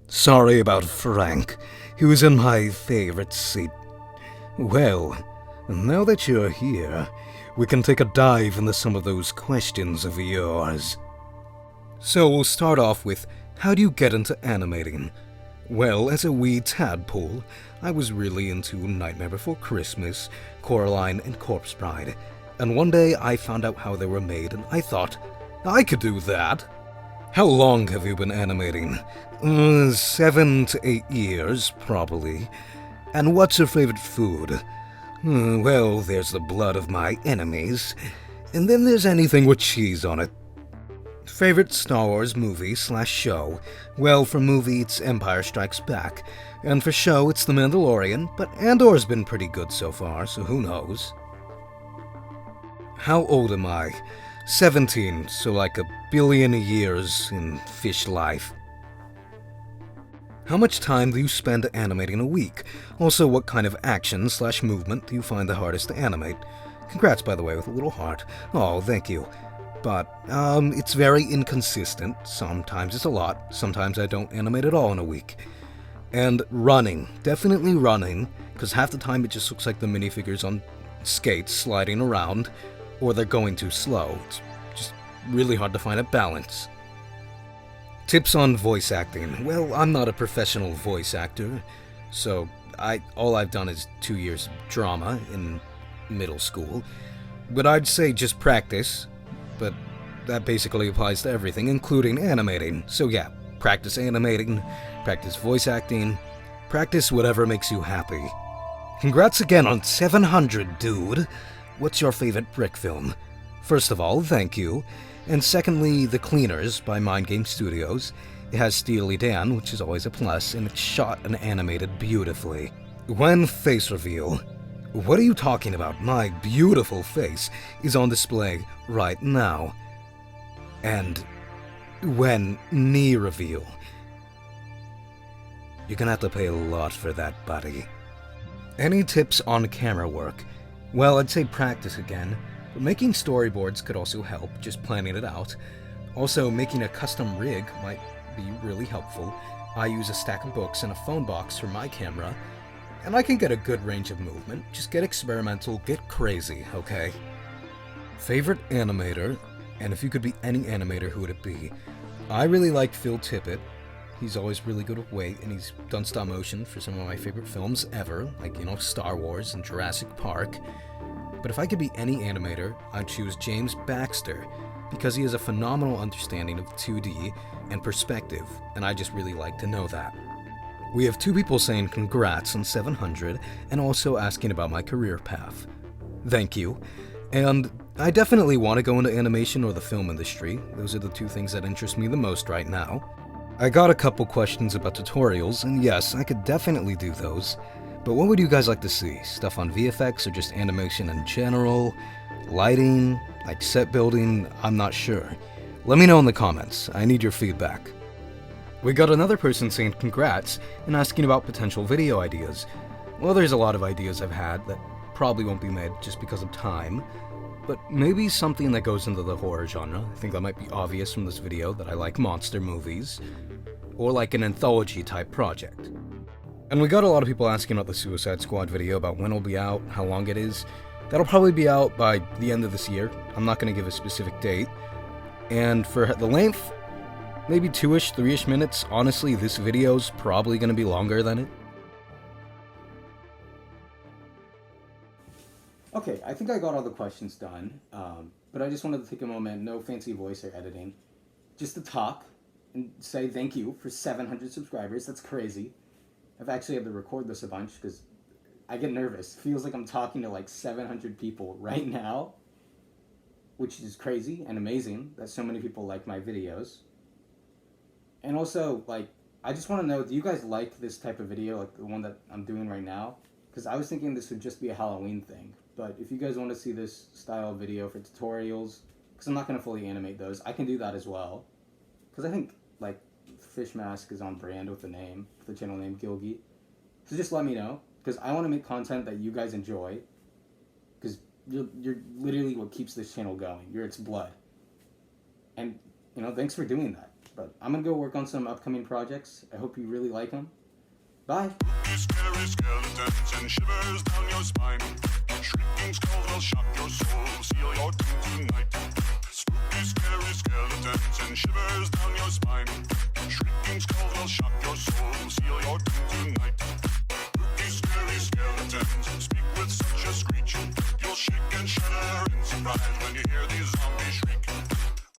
Sorry about Frank. He was in my favorite seat. Well, now that you're here, we can take a dive into some of those questions of yours. So we'll start off with, how do you get into animating? Well, as a wee tadpole, I was really into Nightmare Before Christmas, Coraline, and Corpse Bride. And one day I found out how they were made, and I thought, I could do that. How long have you been animating? 7 to 8 years, probably. And what's your favorite food? Well, there's the blood of my enemies. And then there's anything with cheese on it. Favorite Star Wars movie/show? Well, for movie, it's Empire Strikes Back. And for show, it's The Mandalorian, but Andor's been pretty good so far, so who knows? How old am I? 17, so like 1 billion years in fish life. How much time do you spend animating a week? Also, what kind of action/movement do you find the hardest to animate? Congrats, by the way, with a little heart. Oh, thank you. But, it's very inconsistent. Sometimes it's a lot, sometimes I don't animate at all in a week. And running. Definitely running, because half the time it just looks like the minifigures on skates sliding around, or they're going too slow. It's just really hard to find a balance. Tips on voice acting. Well, I'm not a professional voice actor, so all I've done is 2 years of drama in middle school. But I'd say just practice, but that basically applies to everything, including animating. So yeah, practice animating, practice voice acting, practice whatever makes you happy. Congrats again on 700, dude! What's your favorite Brick film? First of all, thank you. And secondly, The Cleaners by Mind Game Studios. It has Steely Dan, which is always a plus, and it's shot and animated beautifully. When face reveal? What are you talking about? My beautiful face is on display right now. And when knee reveal? You're gonna have to pay a lot for that, buddy. Any tips on camera work? Well, I'd say practice again, but making storyboards could also help, just planning it out. Also, making a custom rig might be really helpful. I use a stack of books and a phone box for my camera, and I can get a good range of movement. Just get experimental, get crazy, okay? Favorite animator, and if you could be any animator, who would it be? I really like Phil Tippett. He's always really good with weight, and he's done stop motion for some of my favorite films ever, like, Star Wars and Jurassic Park. But if I could be any animator, I'd choose James Baxter, because he has a phenomenal understanding of 2D and perspective, and I just really like to know that. We have 2 people saying congrats on 700, and also asking about my career path. Thank you. And I definitely want to go into animation or the film industry. Those are the 2 things that interest me the most right now. I got a couple questions about tutorials, and yes, I could definitely do those. But what would you guys like to see? Stuff on VFX or just animation in general? Lighting? Like set building? I'm not sure. Let me know in the comments. I need your feedback. We got another person saying congrats and asking about potential video ideas. Well, there's a lot of ideas I've had that probably won't be made just because of time. But maybe something that goes into the horror genre. I think that might be obvious from this video that I like monster movies. Or like an anthology type project. And we got a lot of people asking about the Suicide Squad video, about when it'll be out, how long it is. That'll probably be out by the end of this year. I'm not going to give a specific date. And for the length, maybe 2-ish, 3-ish minutes. Honestly, this video's probably going to be longer than it. Okay, I think I got all the questions done, but I just wanted to take a moment, no fancy voice or editing, just to talk and say thank you for 700 subscribers. That's crazy. I've actually had to record this a bunch because I get nervous. It feels like I'm talking to like 700 people right now, which is crazy and amazing that so many people like my videos. And also, like, I just want to know, do you guys like this type of video, like the one that I'm doing right now? Because I was thinking this would just be a Halloween thing. But if you guys want to see this style of video for tutorials, because I'm not going to fully animate those, I can do that as well. Because I think, like, Fish Mask is on brand with the name, with the channel name Gilgy. So just let me know, because I want to make content that you guys enjoy. Because you're literally what keeps this channel going. You're its blood. And, you know, thanks for doing that. But I'm going to go work on some upcoming projects. I hope you really like them. Bye! Scary skeletons and shivers down your spine. Shrieking skulls will shock your soul, seal your doom tonight. Spooky, scary skeletons and shivers down your spine.